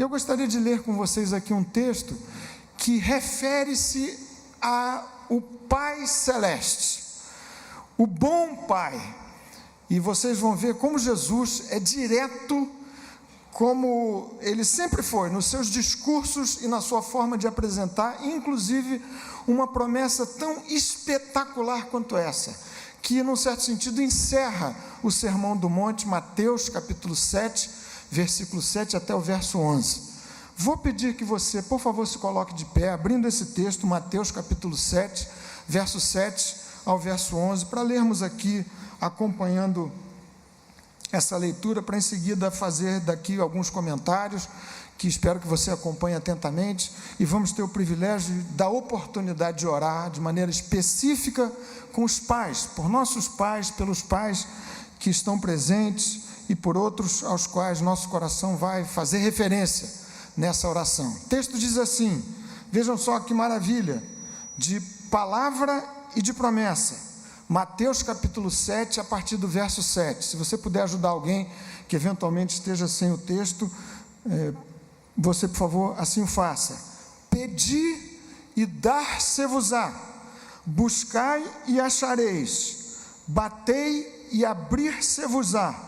Eu gostaria de ler com vocês aqui um texto que refere-se ao Pai Celeste, o bom Pai. E vocês vão ver como Jesus é direto, como ele sempre foi, nos seus discursos e na sua forma de apresentar, inclusive uma promessa tão espetacular quanto essa, que num certo sentido encerra o Sermão do Monte, Mateus capítulo 7, versículo 7 até o verso 11. Vou pedir que você, por favor, se coloque de pé, abrindo esse texto, Mateus capítulo 7, verso 7 ao verso 11, para lermos aqui, acompanhando essa leitura, para em seguida fazer daqui alguns comentários, que espero que você acompanhe atentamente, e vamos ter o privilégio da oportunidade de orar de maneira específica com os pais, por nossos pais, pelos pais que estão presentes e por outros aos quais nosso coração vai fazer referência nessa oração. O texto diz assim, vejam só que maravilha, de palavra e de promessa. Mateus capítulo 7, a partir do verso 7. Se você puder ajudar alguém que eventualmente esteja sem o texto, você, por favor, assim o faça. Pedi e dar-se-vos-á, buscai e achareis, batei e abrir-se-vos-á,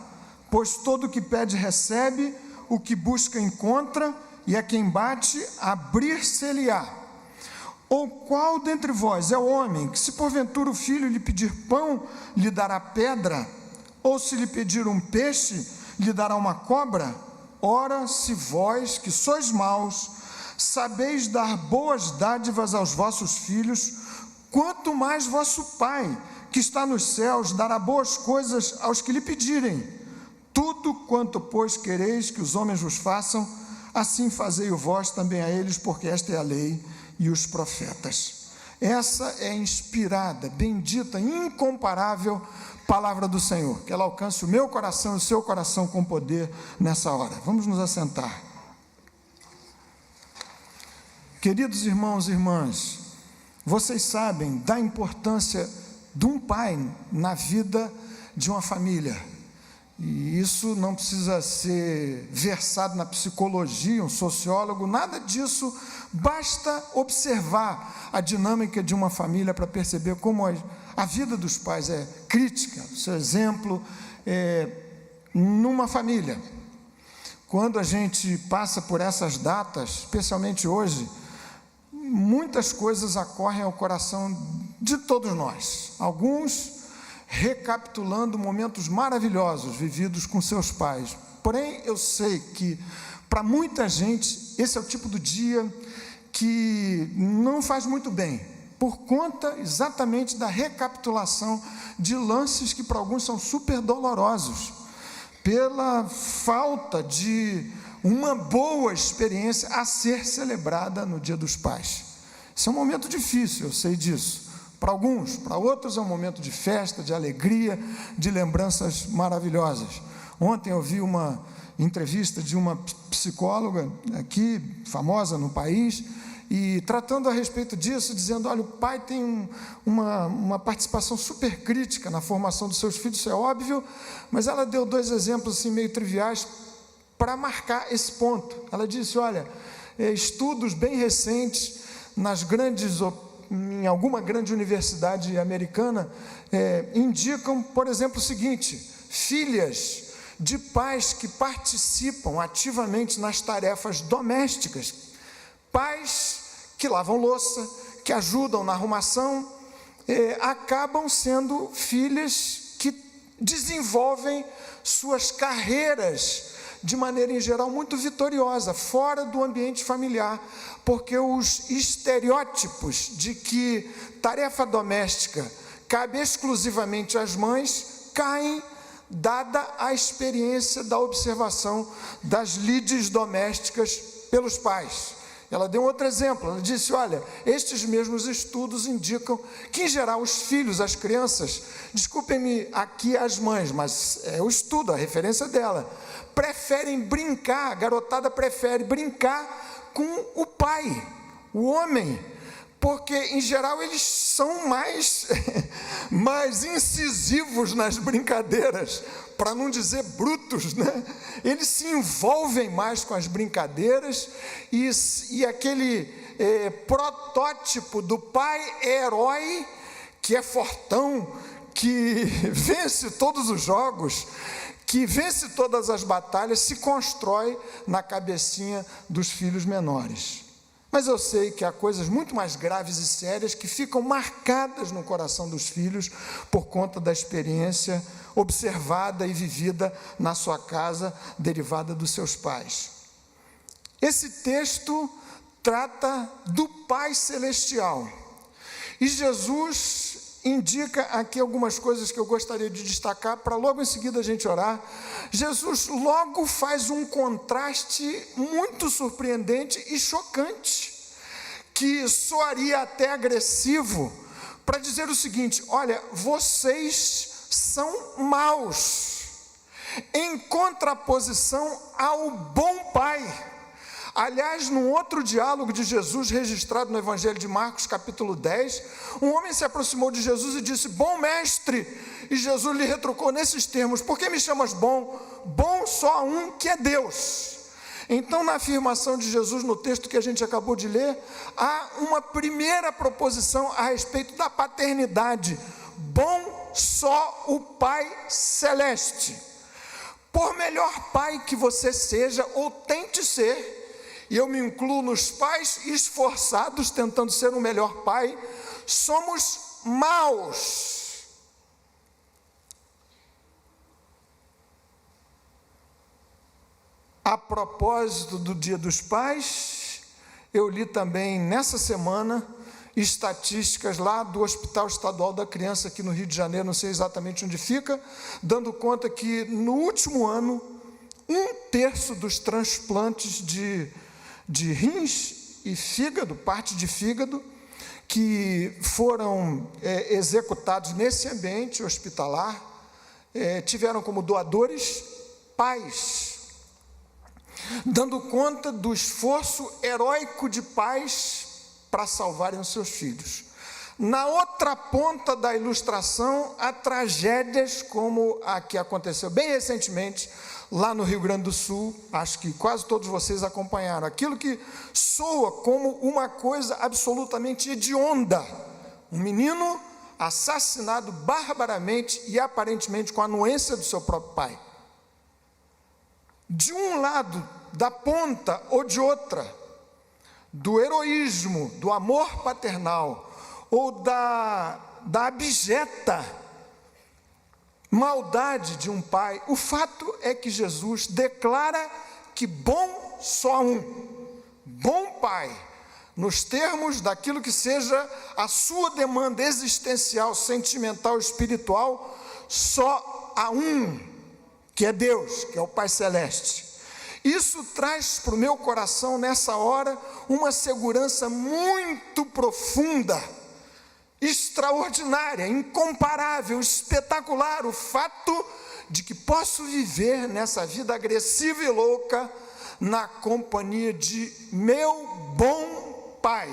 pois todo o que pede recebe, o que busca encontra, e a quem bate, abrir-se-lhe-á. Ou qual dentre vós é o homem, que se porventura o filho lhe pedir pão, lhe dará pedra? Ou se lhe pedir um peixe, lhe dará uma cobra? Ora, se vós, que sois maus, sabeis dar boas dádivas aos vossos filhos, quanto mais vosso Pai, que está nos céus, dará boas coisas aos que lhe pedirem. Tudo quanto, pois, quereis que os homens vos façam, assim fazei-o vós também a eles, porque esta é a lei e os profetas. Essa é a inspirada, bendita, incomparável palavra do Senhor, que ela alcance o meu coração e o seu coração com poder nessa hora. Vamos nos assentar. Queridos irmãos e irmãs, vocês sabem da importância de um pai na vida de uma família. E isso não precisa ser versado na psicologia, um sociólogo, nada disso, basta observar a dinâmica de uma família para perceber como a vida dos pais é crítica. O seu exemplo numa família. Quando a gente passa por essas datas, especialmente hoje, muitas coisas ocorrem ao coração de todos nós. Alguns recapitulando momentos maravilhosos vividos com seus pais. Porém, eu sei que para muita gente esse é o tipo do dia que não faz muito bem, por conta exatamente da recapitulação de lances que para alguns são super dolorosos, pela falta de uma boa experiência a ser celebrada no Dia dos Pais. Isso é um momento difícil, eu sei disso. Para alguns, para outros é um momento de festa, de alegria, de lembranças maravilhosas. Ontem eu vi uma entrevista de uma psicóloga aqui, famosa no país, e tratando a respeito disso, dizendo, olha, o pai tem uma participação super crítica na formação dos seus filhos, isso é óbvio, mas ela deu dois exemplos assim, meio triviais para marcar esse ponto. Ela disse, olha, estudos bem recentes em alguma grande universidade americana, indicam, por exemplo, o seguinte: filhas de pais que participam ativamente nas tarefas domésticas, pais que lavam louça, que ajudam na arrumação, acabam sendo filhas que desenvolvem suas carreiras de maneira em geral muito vitoriosa, fora do ambiente familiar, porque os estereótipos de que tarefa doméstica cabe exclusivamente às mães, caem dada a experiência da observação das lides domésticas pelos pais. Ela deu um outro exemplo, ela disse, olha, estes mesmos estudos indicam que, em geral, os filhos, as crianças, desculpem-me aqui as mães, mas é o estudo, a referência dela, preferem brincar, a garotada prefere brincar com o pai, o homem, porque em geral eles são mais incisivos nas brincadeiras, para não dizer brutos, né? Eles se envolvem mais com as brincadeiras, e aquele protótipo do pai herói, que é fortão, que vence todos os jogos, que vence todas as batalhas, se constrói na cabecinha dos filhos menores. Mas eu sei que há coisas muito mais graves e sérias que ficam marcadas no coração dos filhos por conta da experiência observada e vivida na sua casa, derivada dos seus pais. Esse texto trata do Pai Celestial. E Jesus indica aqui algumas coisas que eu gostaria de destacar, para logo em seguida a gente orar. Jesus logo faz um contraste muito surpreendente e chocante, que soaria até agressivo, para dizer o seguinte: olha, vocês são maus, em contraposição ao bom Pai. Aliás, num outro diálogo de Jesus, registrado no Evangelho de Marcos, capítulo 10, um homem se aproximou de Jesus e disse: bom mestre, e Jesus lhe retrucou nesses termos: por que me chamas bom? Bom só há um, que é Deus. Então, na afirmação de Jesus, no texto que a gente acabou de ler, há uma primeira proposição a respeito da paternidade: bom só o Pai Celeste. Por melhor pai que você seja, ou tente ser, e eu me incluo nos pais esforçados tentando ser o melhor pai, somos maus. A propósito do Dia dos Pais, eu li também nessa semana estatísticas lá do Hospital Estadual da Criança aqui no Rio de Janeiro, não sei exatamente onde fica, dando conta que no último ano, 1/3 dos transplantes de rins e fígado, parte de fígado, que foram executados nesse ambiente hospitalar, tiveram como doadores pais, dando conta do esforço heróico de pais para salvarem os seus filhos. Na outra ponta da ilustração, há tragédias como a que aconteceu bem recentemente, lá no Rio Grande do Sul. Acho que quase todos vocês acompanharam. Aquilo que soa como uma coisa absolutamente hedionda. Um menino assassinado barbaramente e aparentemente com a anuência do seu próprio pai. De um lado da ponta ou de outra, do heroísmo, do amor paternal, ou da abjeta maldade de um pai, o fato é que Jesus declara que bom só há um, bom pai, nos termos daquilo que seja a sua demanda existencial, sentimental, espiritual, só há um, que é Deus, que é o Pai Celeste. Isso traz para o meu coração, nessa hora, uma segurança muito profunda, extraordinária, incomparável, espetacular, o fato de que posso viver nessa vida agressiva e louca na companhia de meu bom Pai.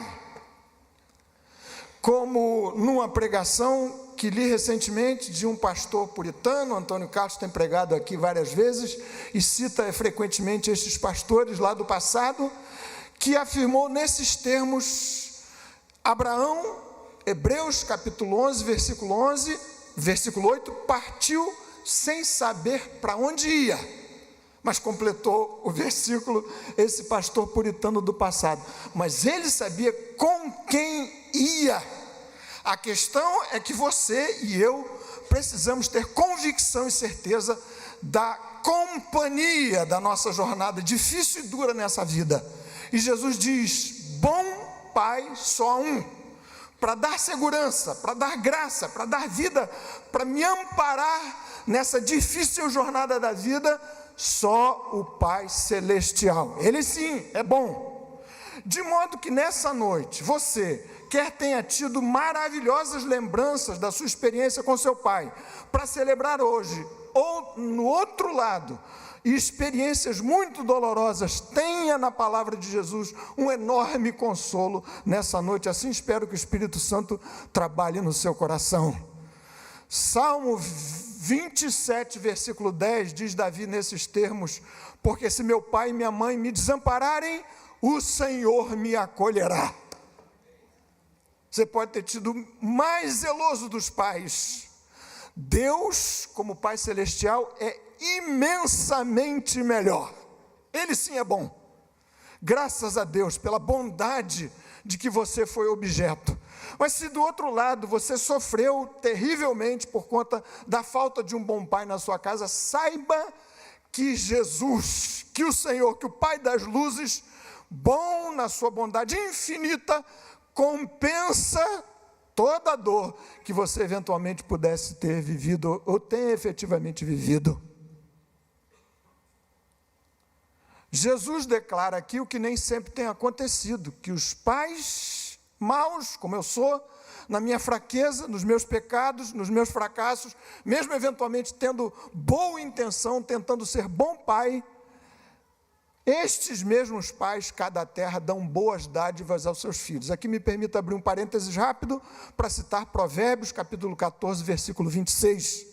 Como numa pregação que li recentemente de um pastor puritano, Antônio Carlos tem pregado aqui várias vezes e cita frequentemente estes pastores lá do passado, que afirmou nesses termos: Abraão, Hebreus capítulo 11, versículo 8, partiu sem saber para onde ia, mas completou o versículo esse pastor puritano do passado: mas ele sabia com quem ia. A questão é que você e eu precisamos ter convicção e certeza da companhia da nossa jornada difícil e dura nessa vida. E Jesus diz: bom Pai só há um, para dar segurança, para dar graça, para dar vida, para me amparar nessa difícil jornada da vida, só o Pai Celestial. Ele sim é bom. De modo que nessa noite, você quer tenha tido maravilhosas lembranças da sua experiência com seu pai, para celebrar hoje, ou no outro lado, experiências muito dolorosas, tenha na palavra de Jesus um enorme consolo nessa noite. Assim espero que o Espírito Santo trabalhe no seu coração. Salmo 27, versículo 10, diz Davi nesses termos: porque se meu pai e minha mãe me desampararem, o Senhor me acolherá. Você pode ter tido o mais zeloso dos pais. Deus, como Pai Celestial, é imensamente melhor. Ele sim é bom. Graças a Deus pela bondade de que você foi objeto. Mas se do outro lado você sofreu terrivelmente por conta da falta de um bom pai na sua casa, saiba que Jesus, que o Senhor, que o Pai das luzes, bom na sua bondade infinita, compensa toda a dor que você eventualmente pudesse ter vivido ou tenha efetivamente vivido. Jesus declara aqui o que nem sempre tem acontecido, que os pais maus, como eu sou, na minha fraqueza, nos meus pecados, nos meus fracassos, mesmo eventualmente tendo boa intenção, tentando ser bom pai, estes mesmos pais, cada terra, dão boas dádivas aos seus filhos. Aqui me permita abrir um parênteses rápido para citar Provérbios, capítulo 14, versículo 26.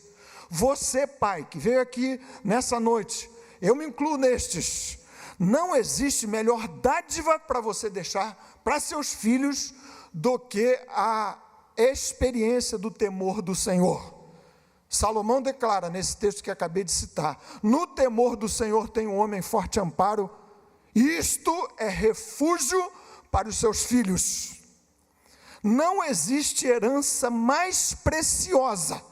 Você, pai, que veio aqui nessa noite, eu me incluo nestes, não existe melhor dádiva para você deixar para seus filhos do que a experiência do temor do Senhor. Salomão declara nesse texto que acabei de citar: no temor do Senhor tem um homem forte amparo, isto é refúgio para os seus filhos. Não existe herança mais preciosa,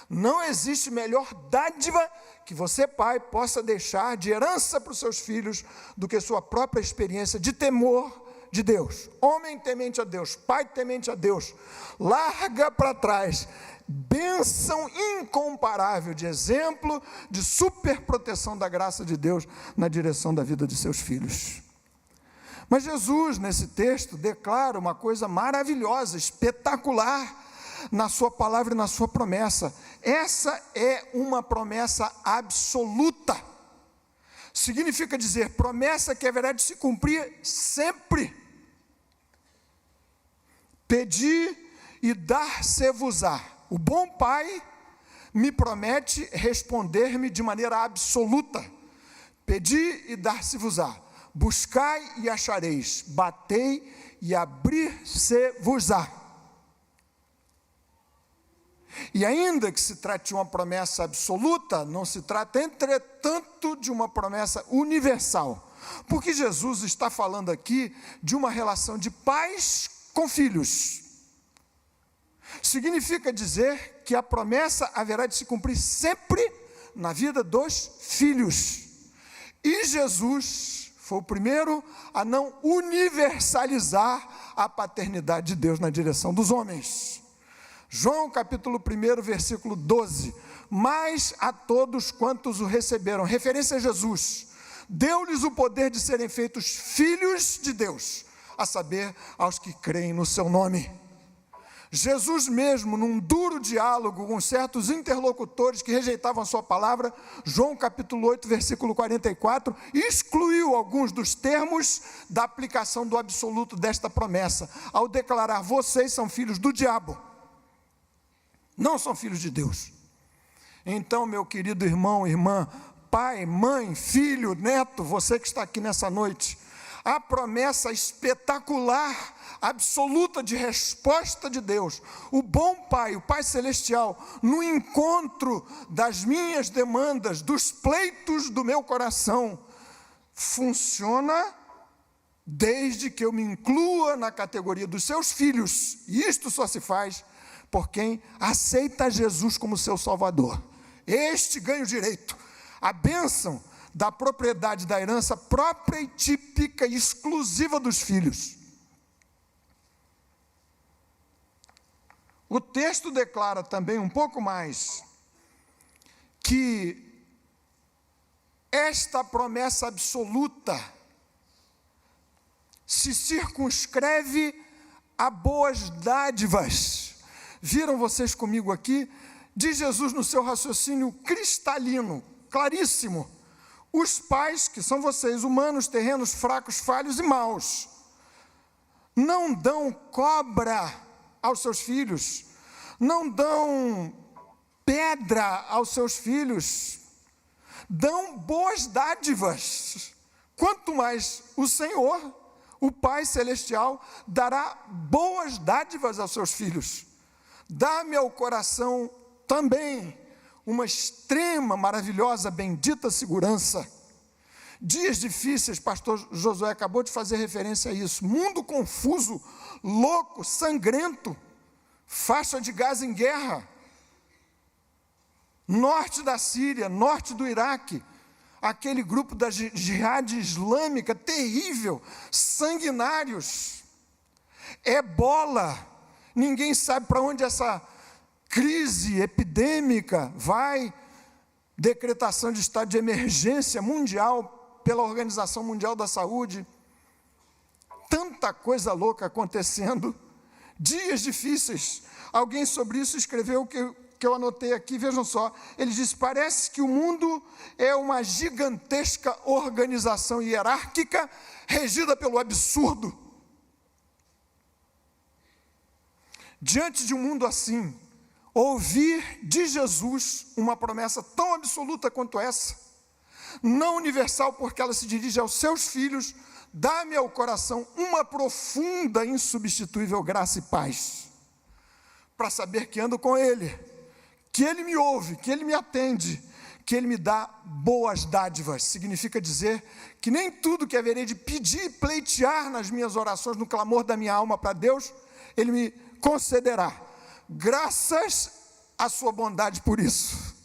não existe melhor dádiva que você, pai, possa deixar de herança para os seus filhos do que sua própria experiência de temor de Deus. Homem temente a Deus, pai temente a Deus, larga para trás bênção incomparável de exemplo, de superproteção da graça de Deus na direção da vida de seus filhos. Mas Jesus, nesse texto, declara uma coisa maravilhosa, espetacular, na sua palavra e na sua promessa. Essa é uma promessa absoluta. Significa dizer, promessa que haverá de se cumprir sempre. Pedi e dar-se-vos-á. O bom pai me promete responder-me de maneira absoluta. Pedi e dar-se-vos-á. Buscai e achareis. Batei e abrir-se-vos-á. E ainda que se trate de uma promessa absoluta, não se trata, entretanto, de uma promessa universal. Porque Jesus está falando aqui de uma relação de pais com filhos. Significa dizer que a promessa haverá de se cumprir sempre na vida dos filhos. E Jesus foi o primeiro a não universalizar a paternidade de Deus na direção dos homens. João capítulo 1, versículo 12. Mas a todos quantos o receberam, referência a Jesus, deu-lhes o poder de serem feitos filhos de Deus, a saber, aos que creem no seu nome. Jesus mesmo, num duro diálogo com certos interlocutores que rejeitavam a sua palavra, João capítulo 8, versículo 44, excluiu alguns dos termos da aplicação do absoluto desta promessa, ao declarar: vocês são filhos do diabo, não são filhos de Deus. Então, meu querido irmão, irmã, pai, mãe, filho, neto, você que está aqui nessa noite, a promessa espetacular, absoluta de resposta de Deus, o bom Pai, o Pai Celestial, no encontro das minhas demandas, dos pleitos do meu coração, funciona desde que eu me inclua na categoria dos seus filhos, e isto só se faz por quem aceita Jesus como seu Salvador. Este ganha o direito, a bênção da propriedade da herança própria e típica e exclusiva dos filhos. O texto declara também um pouco mais que esta promessa absoluta se circunscreve a boas dádivas. Viram vocês comigo aqui? Diz Jesus no seu raciocínio cristalino, claríssimo: os pais, que são vocês, humanos, terrenos, fracos, falhos e maus, não dão cobra aos seus filhos, não dão pedra aos seus filhos, dão boas dádivas. Quanto mais o Senhor, o Pai Celestial, dará boas dádivas aos seus filhos. Dá-me ao coração também uma extrema, maravilhosa, bendita segurança. Dias difíceis, pastor Josué acabou de fazer referência a isso. Mundo confuso, louco, sangrento, faixa de Gaza em guerra, norte da Síria, norte do Iraque, aquele grupo da Jihad Islâmica terrível, sanguinários, ebola, ninguém sabe para onde essa crise epidêmica vai, decretação de estado de emergência mundial pela Organização Mundial da Saúde, tanta coisa louca acontecendo, dias difíceis. Alguém sobre isso escreveu o que eu anotei aqui, vejam só, ele diz: parece que o mundo é uma gigantesca organização hierárquica regida pelo absurdo. Diante de um mundo assim, ouvir de Jesus uma promessa tão absoluta quanto essa, não universal porque ela se dirige aos seus filhos, dá-me ao coração uma profunda, insubstituível graça e paz, para saber que ando com Ele, que Ele me ouve, que Ele me atende, que Ele me dá boas dádivas. Significa dizer que nem tudo que haverei de pedir e pleitear nas minhas orações, no clamor da minha alma para Deus, Ele me concederá, graças à sua bondade por isso.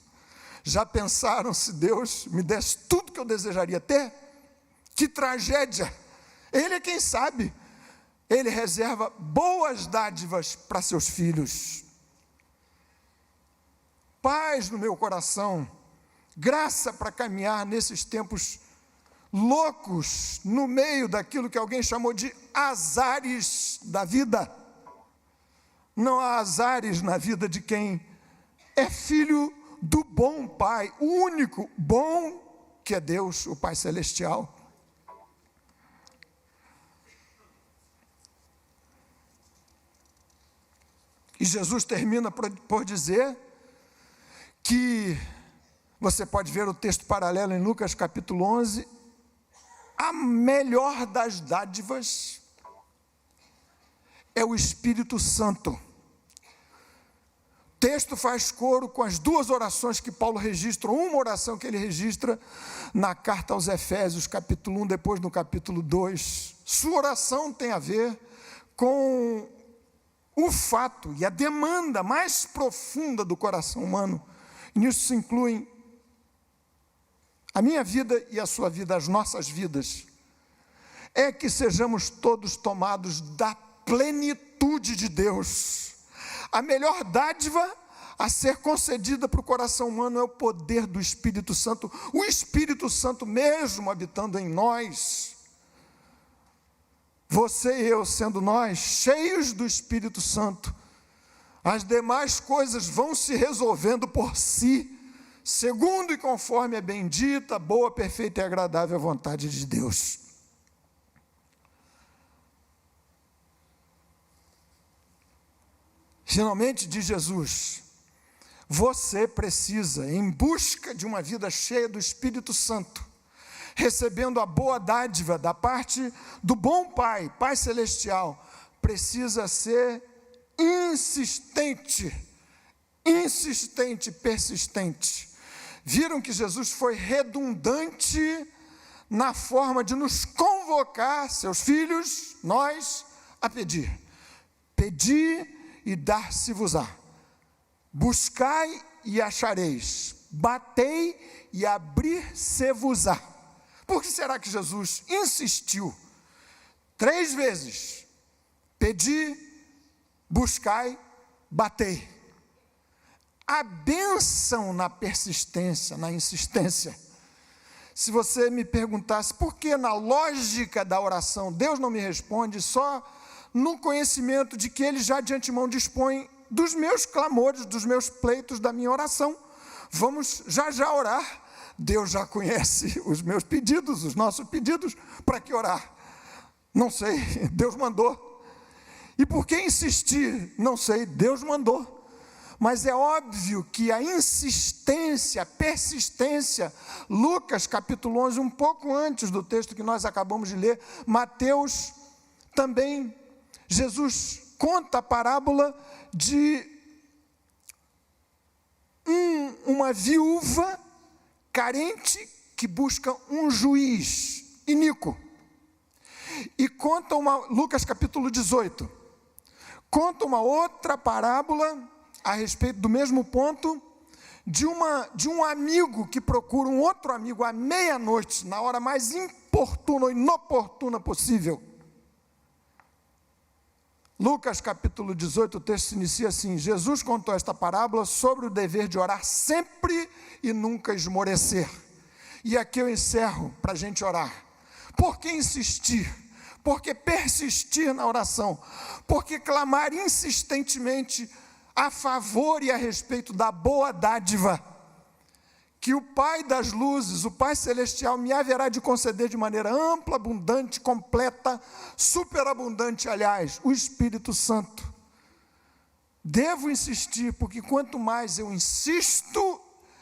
Já pensaram se Deus me desse tudo que eu desejaria ter? Que tragédia! Ele é quem sabe. Ele reserva boas dádivas para seus filhos. Paz no meu coração, graça para caminhar nesses tempos loucos, no meio daquilo que alguém chamou de azares da vida. Não há azares na vida de quem é filho do bom Pai, o único bom que é Deus, o Pai Celestial. E Jesus termina por dizer que, você pode ver o texto paralelo em Lucas capítulo 11, a melhor das dádivas é o Espírito Santo. O texto faz coro com as duas orações que Paulo registra, uma oração que ele registra na carta aos Efésios, capítulo 1, depois no capítulo 2. Sua oração tem a ver com o fato e a demanda mais profunda do coração humano. E nisso se incluem a minha vida e a sua vida, as nossas vidas. É que sejamos todos tomados da plenitude de Deus. A melhor dádiva a ser concedida para o coração humano é o poder do Espírito Santo, o Espírito Santo mesmo habitando em nós. Você e eu, sendo nós cheios do Espírito Santo, as demais coisas vão se resolvendo por si, segundo e conforme a bendita, boa, perfeita e agradável vontade de Deus. Finalmente, diz Jesus, você precisa, em busca de uma vida cheia do Espírito Santo, recebendo a boa dádiva da parte do bom Pai, Pai Celestial, precisa ser insistente, persistente. Viram que Jesus foi redundante na forma de nos convocar, seus filhos, nós, a pedir. Pedi e dar-se-vos-á. Buscai e achareis. Batei e abrir-se-vos-á. Por que será que Jesus insistiu 3 vezes? Pedi, buscai, batei. A bênção na persistência, na insistência. Se você me perguntasse por que na lógica da oração Deus não me responde, só no conhecimento de que Ele já de antemão dispõe dos meus clamores, dos meus pleitos, da minha oração. Vamos já orar. Deus já conhece os meus pedidos, os nossos pedidos. Para que orar? Não sei, Deus mandou. E por que insistir? Não sei, Deus mandou. Mas é óbvio que a insistência, a persistência, Lucas capítulo 11, um pouco antes do texto que nós acabamos de ler, Mateus também, Jesus conta a parábola de uma viúva carente que busca um juiz iníquo. E conta Lucas capítulo 18, conta uma outra parábola a respeito do mesmo ponto, de um amigo que procura um outro amigo à meia-noite, na hora mais importuna ou inoportuna possível. Lucas capítulo 18, o texto se inicia assim: Jesus contou esta parábola sobre o dever de orar sempre e nunca esmorecer. E aqui eu encerro para a gente orar. Por que insistir? Por que persistir na oração? Por que clamar insistentemente a favor e a respeito da boa dádiva que o Pai das luzes, o Pai celestial, me haverá de conceder de maneira ampla, abundante, completa, superabundante, aliás, o Espírito Santo. Devo insistir, porque quanto mais eu insisto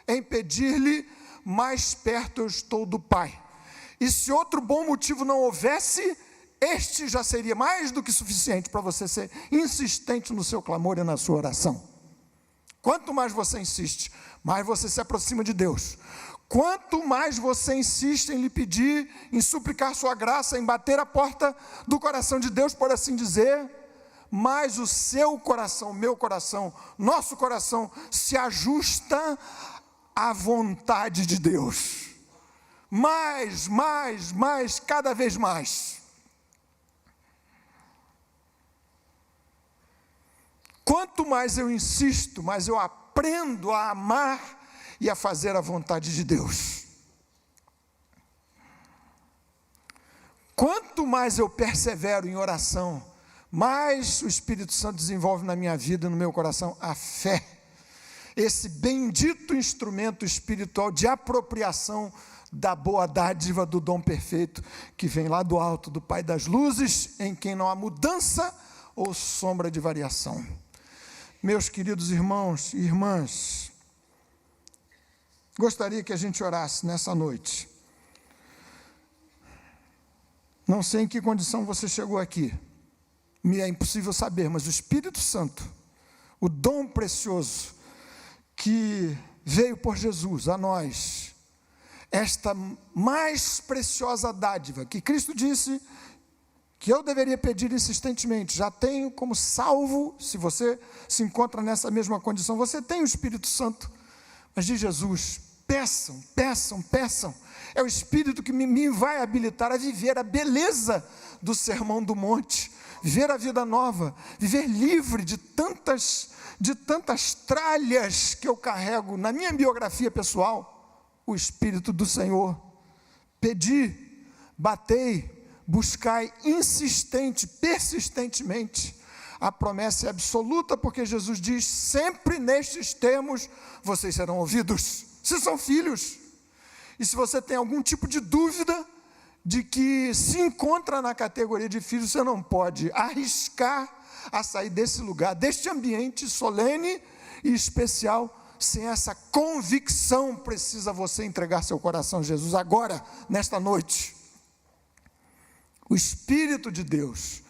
em pedir-lhe, mais perto eu estou do Pai. E se outro bom motivo não houvesse, este já seria mais do que suficiente para você ser insistente no seu clamor e na sua oração. Quanto mais você insiste, mais você se aproxima de Deus. Quanto mais você insiste em lhe pedir, em suplicar sua graça, em bater a porta do coração de Deus, por assim dizer, mais o seu coração, o meu coração, nosso coração se ajusta à vontade de Deus. Mais, cada vez mais. Quanto mais eu insisto, mais eu aprendo a amar e a fazer a vontade de Deus. Quanto mais eu persevero em oração, mais o Espírito Santo desenvolve na minha vida, no meu coração, a fé. Esse bendito instrumento espiritual de apropriação da boa dádiva do dom perfeito, que vem lá do alto, do Pai das luzes, em quem não há mudança ou sombra de variação. Meus queridos irmãos e irmãs, gostaria que a gente orasse nessa noite. Não sei em que condição você chegou aqui, me é impossível saber, mas o Espírito Santo, o dom precioso que veio por Jesus a nós, esta mais preciosa dádiva que Cristo disse que eu deveria pedir insistentemente, já tenho como salvo. Se você se encontra nessa mesma condição, você tem o Espírito Santo, mas diz Jesus, peçam, é o Espírito que me vai habilitar a viver a beleza do Sermão do Monte, viver a vida nova, viver livre de tantas tralhas que eu carrego na minha biografia pessoal. O Espírito do Senhor. Pedi, batei, buscai persistentemente. A promessa é absoluta, porque Jesus diz, sempre nestes termos, vocês serão ouvidos. Vocês são filhos. E se você tem algum tipo de dúvida de que se encontra na categoria de filho, você não pode arriscar a sair desse lugar, deste ambiente solene e especial, sem essa convicção. Precisa você entregar seu coração a Jesus agora, nesta noite. O Espírito de Deus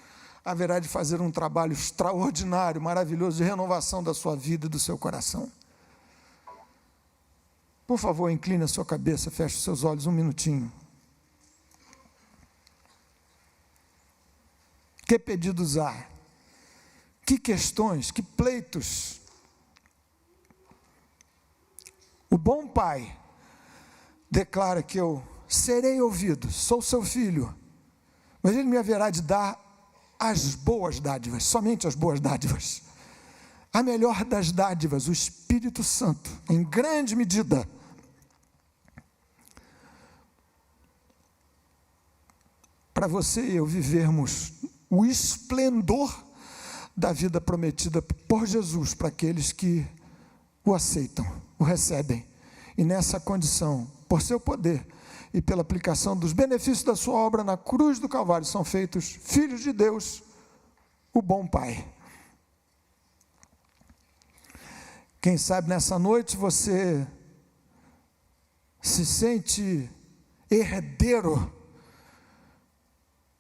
haverá de fazer um trabalho extraordinário, maravilhoso, de renovação da sua vida e do seu coração. Por favor, incline a sua cabeça, feche os seus olhos um minutinho. Que pedidos há? Que questões, que pleitos? O bom Pai declara que eu serei ouvido, sou seu filho, mas Ele me haverá de dar as boas dádivas, somente as boas dádivas. A melhor das dádivas, o Espírito Santo, em grande medida. Para você e eu vivermos o esplendor da vida prometida por Jesus para aqueles que o aceitam, o recebem. E nessa condição, por seu poder e pela aplicação dos benefícios da sua obra na cruz do Calvário, são feitos filhos de Deus, o bom Pai. Quem sabe nessa noite você se sente herdeiro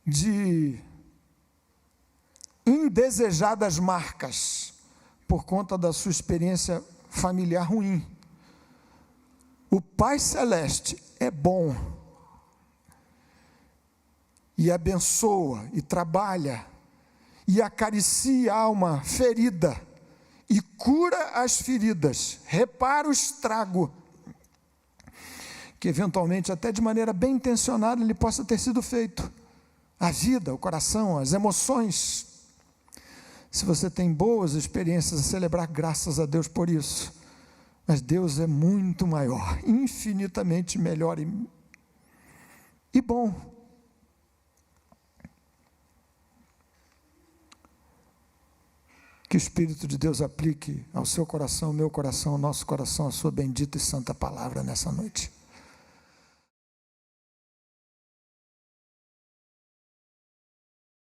de indesejadas marcas por conta da sua experiência familiar ruim. O Pai Celeste é bom e abençoa e trabalha e acaricia a alma ferida e cura as feridas, repara o estrago que eventualmente, até de maneira bem intencionada, ele possa ter sido feito. A vida, o coração, as emoções. Se você tem boas experiências, a celebrar, graças a Deus por isso. Mas Deus é muito maior, infinitamente melhor e bom. Que o Espírito de Deus aplique ao seu coração, ao meu coração, ao nosso coração, a sua bendita e santa palavra nessa noite.